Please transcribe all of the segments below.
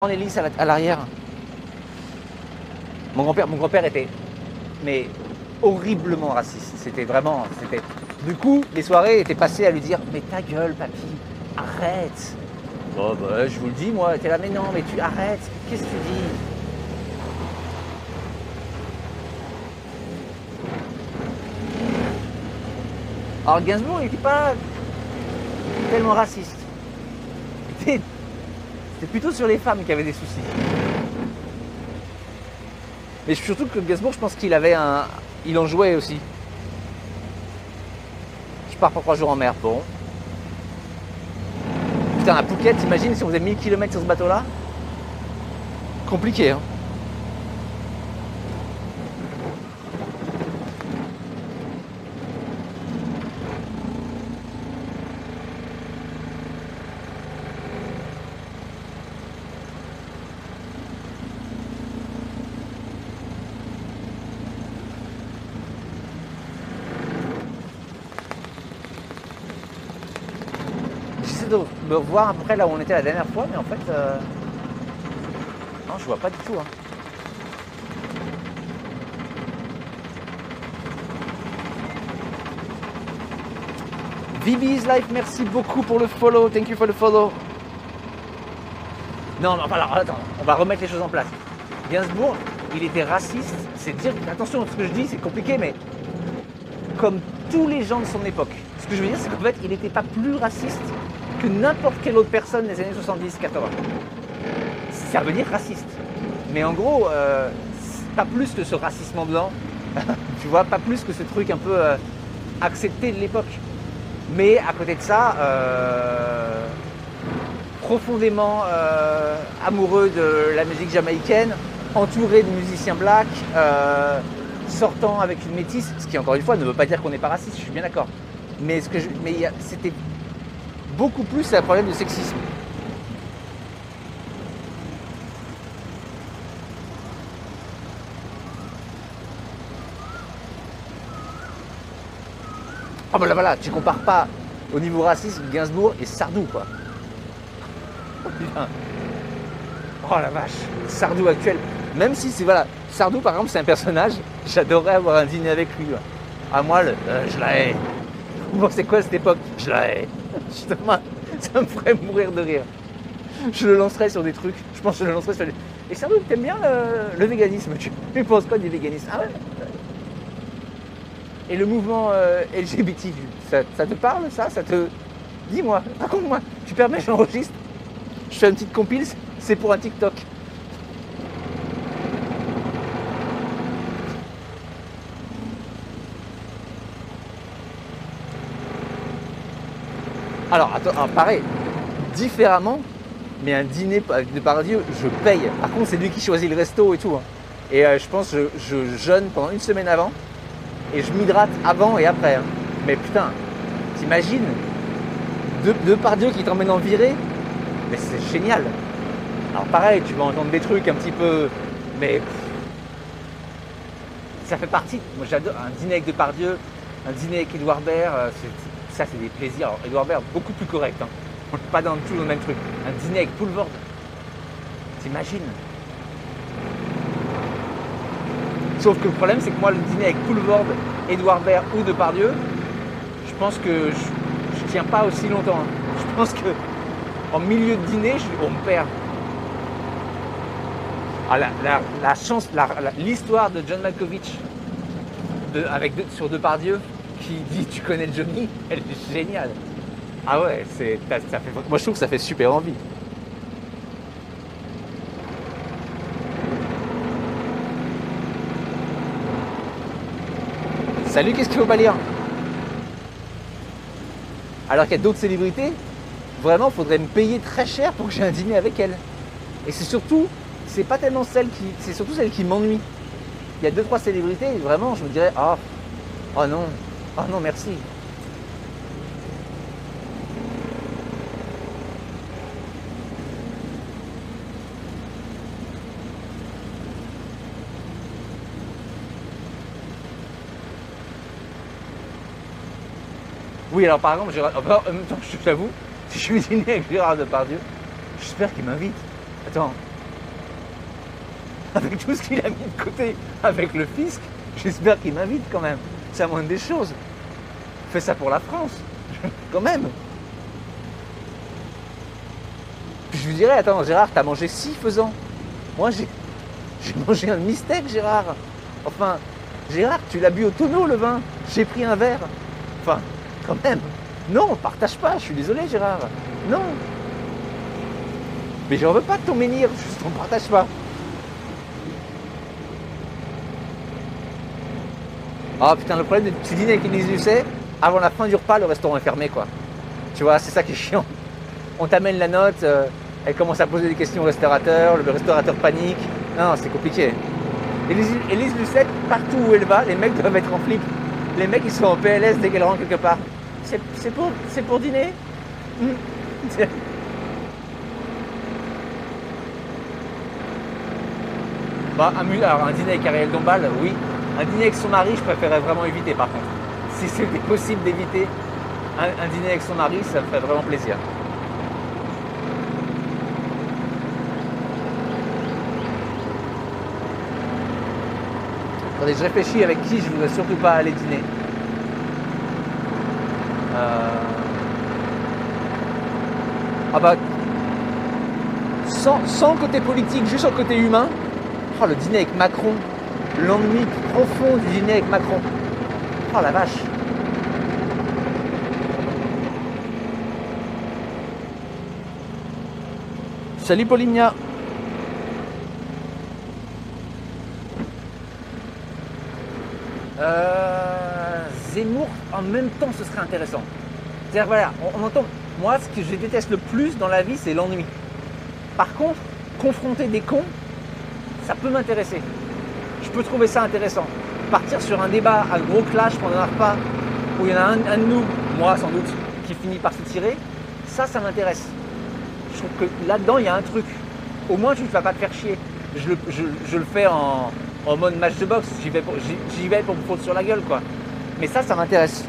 en hélice à l'arrière. Mon grand-père était mais horriblement raciste. C'était vraiment, Du coup, les soirées étaient passées à lui dire mais ta gueule, papy, arrête. Oh bah je vous le dis moi, t'es là mais non, mais tu arrêtes. Qu'est-ce que tu dis? Alors Gainsbourg, il n'était pas tellement raciste. C'était plutôt sur les femmes qui avaient des soucis. Mais surtout que Gainsbourg, je pense il en jouait aussi. Je pars pour 3 jours en mer. Bon. Putain, à Phuket, t'imagines si on faisait 1000 km sur ce bateau-là? Compliqué, hein. J'essaie de voir à peu près là où on était la dernière fois, mais en fait, non, je vois pas du tout, hein. VB's Life, merci beaucoup pour le follow. Thank you for the follow. Non, mais alors, attends, on va remettre les choses en place. Gainsbourg, il était raciste. C'est dire, attention, ce que je dis, c'est compliqué, mais comme tous les gens de son époque. Ce que je veux dire, c'est qu'en fait, il n'était pas plus raciste que n'importe quelle autre personne des années 70-80. Ça veut dire raciste. Mais en gros, pas plus que ce racisme blanc, tu vois, pas plus que ce truc un peu accepté de l'époque. Mais à côté de ça, profondément amoureux de la musique jamaïcaine, entouré de musiciens blacks, sortant avec une métisse, ce qui encore une fois ne veut pas dire qu'on n'est pas raciste, je suis bien d'accord. Mais, c'était beaucoup plus un problème de sexisme. Oh ben là voilà, tu compares pas au niveau racisme Gainsbourg et Sardou quoi. Oh putain. Oh la vache, Sardou actuel. Même si c'est voilà, Sardou par exemple c'est un personnage, j'adorerais avoir un dîner avec lui. À moi, je la hais. Bon c'est quoi cette époque? Je la hais. Justement, ça me ferait mourir de rire. Je le lancerais sur des trucs. Je pense que je le lancerais sur des... Et Sardou, t'aimes bien le véganisme? Tu penses quoi du véganisme? Ah ouais. Et le mouvement LGBT, ça te parle ça? Ça te... Dis-moi, raconte-moi. Tu permets, j'enregistre. Je fais une petite compile, c'est pour un TikTok. Alors, attends, pareil, différemment, mais un dîner avec Depardieu, je paye. Par contre, c'est lui qui choisit le resto et tout. Hein. Et je pense que je jeûne pendant une semaine avant. Et je m'hydrate avant et après. Hein. Mais putain, t'imagines Depardieu qui t'emmène en virée? Mais c'est génial. Alors pareil, tu vas entendre des trucs un petit peu... Mais ça fait partie. Moi j'adore un dîner avec Depardieu, un dîner avec Edouard Baird. Ça c'est des plaisirs. Alors Edouard Baird, beaucoup plus correct. Hein. On n'est pas dans tout le même truc. Un dîner avec Poulvord. T'imagines? Sauf que le problème, c'est que moi, le dîner avec Poulvord, Edouard Baird ou Depardieu, je pense que je tiens pas aussi longtemps. Hein. Je pense que en milieu de dîner, on me perd. Ah, l'histoire de John Malkovich sur Depardieu, qui dit tu connais Johnny, elle est géniale. Ah ouais, moi je trouve que ça fait super envie. Salut, qu'est-ce qu'il faut pas lire? Alors qu'il y a d'autres célébrités, vraiment, il faudrait me payer très cher pour que j'ai un dîner avec elles. Et c'est surtout pas tellement c'est surtout celle qui m'ennuie. Il y a 2-3 célébrités, et vraiment, je me dirais, oh non, merci. Oui, alors par exemple, en même temps, je t'avoue, si je suis dîner avec Gérard Depardieu, j'espère qu'il m'invite. Attends, avec tout ce qu'il a mis de côté avec le fisc, j'espère qu'il m'invite quand même. C'est la moindre des choses. Fais ça pour la France, quand même. Puis je lui dirais, attends Gérard, t'as mangé 6 faisans. Moi j'ai mangé un demi-steak, Gérard. Enfin, Gérard, tu l'as bu au tonneau le vin. J'ai pris un verre. Enfin, quand même. Non, partage pas, je suis désolé Gérard. Non. Mais j'en veux pas de ton menhir, juste on partage pas. Ah putain, le problème, tu dînes avec Élise Lucet, avant la fin du repas, le restaurant est fermé quoi. Tu vois, c'est ça qui est chiant. On t'amène la note, elle commence à poser des questions au restaurateur, le restaurateur panique. Non, c'est compliqué. Élise Lucet, partout où elle va, les mecs doivent être en flic. Les mecs ils sont en PLS dès qu'elle rentre quelque part. C'est pour dîner. Bah, alors, un dîner avec Ariel Dombal, oui. Un dîner avec son mari, je préférerais vraiment éviter par contre. Si c'était possible d'éviter un dîner avec son mari, ça me ferait vraiment plaisir. Attendez, je réfléchis avec qui je voudrais surtout pas aller dîner. Ah bah, sans le côté politique, juste sur le côté humain. Oh, le dîner avec Macron. L'ennui profond du dîner avec Macron. Oh la vache. Salut Paulinia. Zemmour, en même temps, ce serait intéressant. C'est-à-dire, voilà, on entend. Moi, ce que je déteste le plus dans la vie, c'est l'ennui. Par contre, confronter des cons, ça peut m'intéresser. Je peux trouver ça intéressant. Partir sur un débat, un gros clash pendant un repas, où il y en a un de nous, moi sans doute, qui finit par se tirer, ça m'intéresse. Je trouve que là-dedans, il y a un truc. Au moins, tu ne vas pas te faire chier. Je le fais en mode match de boxe. J'y vais pour me foutre sur la gueule, quoi. Mais ça m'intéresse.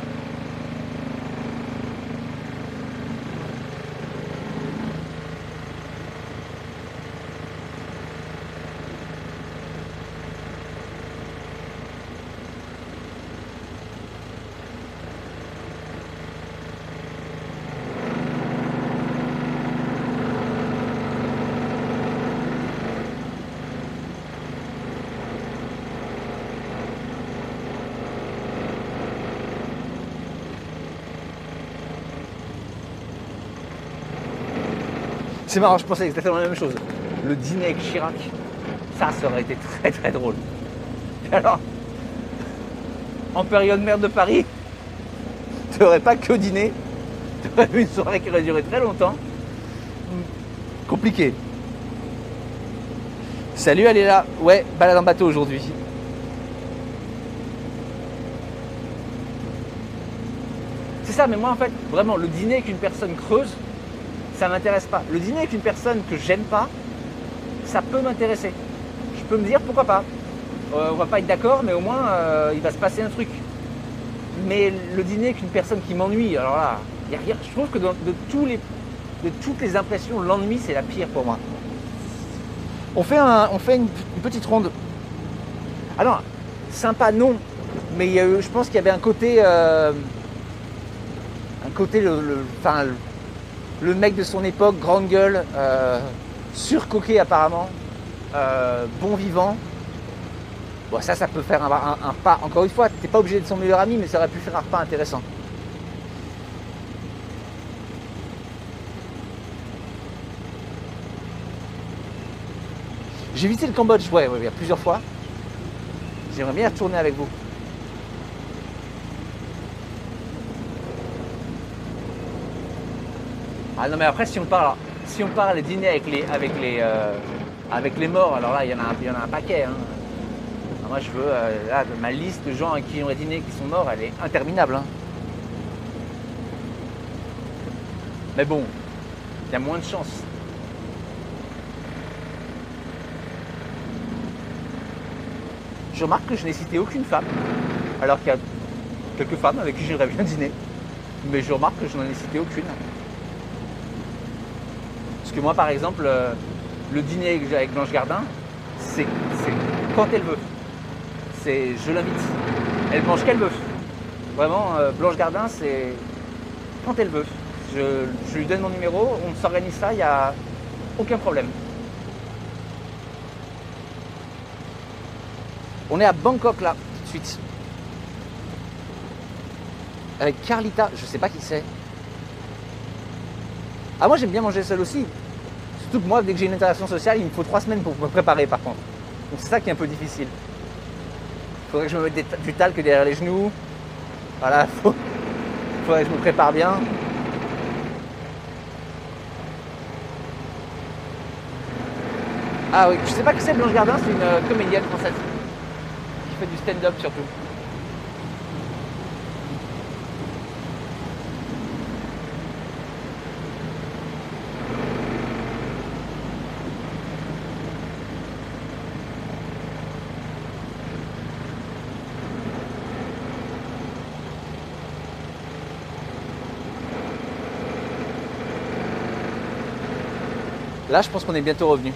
C'est marrant, je pensais exactement la même chose. Le dîner avec Chirac, ça aurait été très très drôle. Et alors, en période maire de Paris, tu n'aurais pas que dîner, tu aurais eu une soirée qui aurait duré très longtemps. Compliqué. Salut, elle est là. Ouais, balade en bateau aujourd'hui. C'est ça, mais moi en fait, vraiment, le dîner avec une personne creuse, ça m'intéresse pas. Le dîner avec une personne que j'aime pas, ça peut m'intéresser. Je peux me dire pourquoi pas. On va pas être d'accord, mais au moins il va se passer un truc. Mais le dîner avec une personne qui m'ennuie, alors là, y a rien. Je trouve que de toutes les impressions, l'ennui c'est la pire pour moi. On fait une petite ronde. Alors, sympa non, mais je pense qu'il y avait un côté, le mec de son époque, grande gueule, surcoqué apparemment, bon vivant. Bon, ça peut faire un pas. Encore une fois, t'es pas obligé d'être son meilleur ami, mais ça aurait pu faire un repas intéressant. J'ai visité le Cambodge, ouais, plusieurs fois. J'aimerais bien retourner avec vous. Ah non mais après si on parle dîner avec les morts, alors là il y en a un paquet. Hein. Alors moi je veux là, ma liste de gens avec qui j'aurais dîné qui sont morts, elle est interminable. Hein. Mais bon, il y a moins de chance. Je remarque que je n'ai cité aucune femme, alors qu'il y a quelques femmes avec qui j'aimerais bien dîner. Mais je remarque que je n'en ai cité aucune. Parce que moi, par exemple, le dîner avec Blanche Gardin, c'est quand elle veut. Je l'invite. Elle mange qu'elle veut. Vraiment, Blanche Gardin, c'est quand elle veut. Je lui donne mon numéro, on s'organise ça, il n'y a aucun problème. On est à Bangkok là, tout de suite. Avec Carlita, je sais pas qui c'est. Ah, moi j'aime bien manger seul aussi. Surtout que moi, dès que j'ai une interaction sociale, il me faut 3 semaines pour me préparer par contre. Donc c'est ça qui est un peu difficile. Il faudrait que je me mette du talc derrière les genoux. Voilà, faudrait que je me prépare bien. Ah oui, je sais pas qui c'est Blanche Gardin, c'est une comédienne française. Qui fait du stand-up surtout. Là, je pense qu'on est bientôt revenu.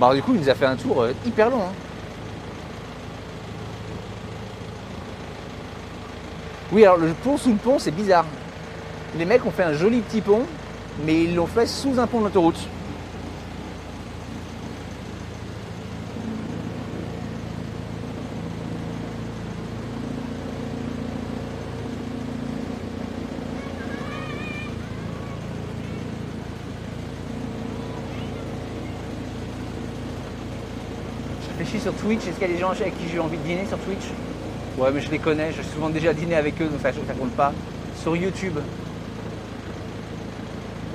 Bah, du coup, il nous a fait un tour hyper long. Hein. Oui, alors le pont sous le pont, c'est bizarre. Les mecs ont fait un joli petit pont, mais ils l'ont fait sous un pont d'autoroute. Je réfléchis sur Twitch, est-ce qu'il y a des gens avec qui j'ai envie de dîner sur Twitch? Ouais, mais je les connais, j'ai souvent déjà dîné avec eux, donc ça compte pas. Sur YouTube.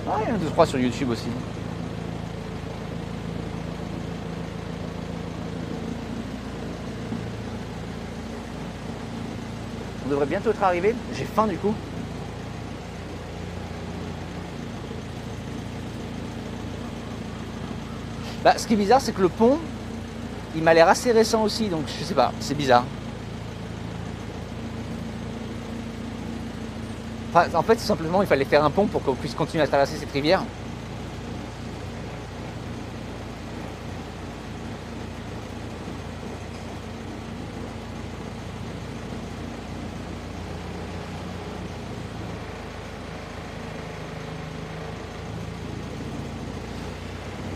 Ah, il y en a 2-3 sur YouTube aussi. On devrait bientôt être arrivé. J'ai faim du coup. Bah, ce qui est bizarre, c'est que le pont, il m'a l'air assez récent aussi, donc je sais pas, c'est bizarre. Enfin, en fait, tout simplement, il fallait faire un pont pour qu'on puisse continuer à traverser cette rivière.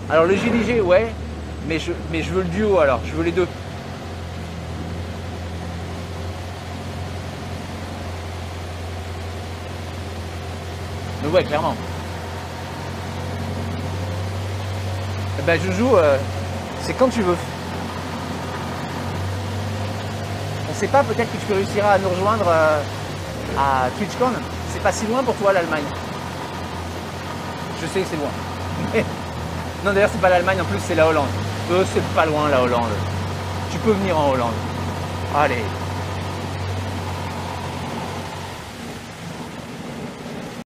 Alors le JDG, ouais, mais je veux le duo alors, je veux les deux. Mais ouais, clairement. Eh ben, je joue, c'est quand tu veux. On sait pas, peut-être que tu réussiras à nous rejoindre à TwitchCon. C'est pas si loin pour toi l'Allemagne. Je sais que c'est loin. Mais... Non, d'ailleurs, c'est pas l'Allemagne, en plus, c'est la Hollande. C'est pas loin la Hollande. Tu peux venir en Hollande. Allez.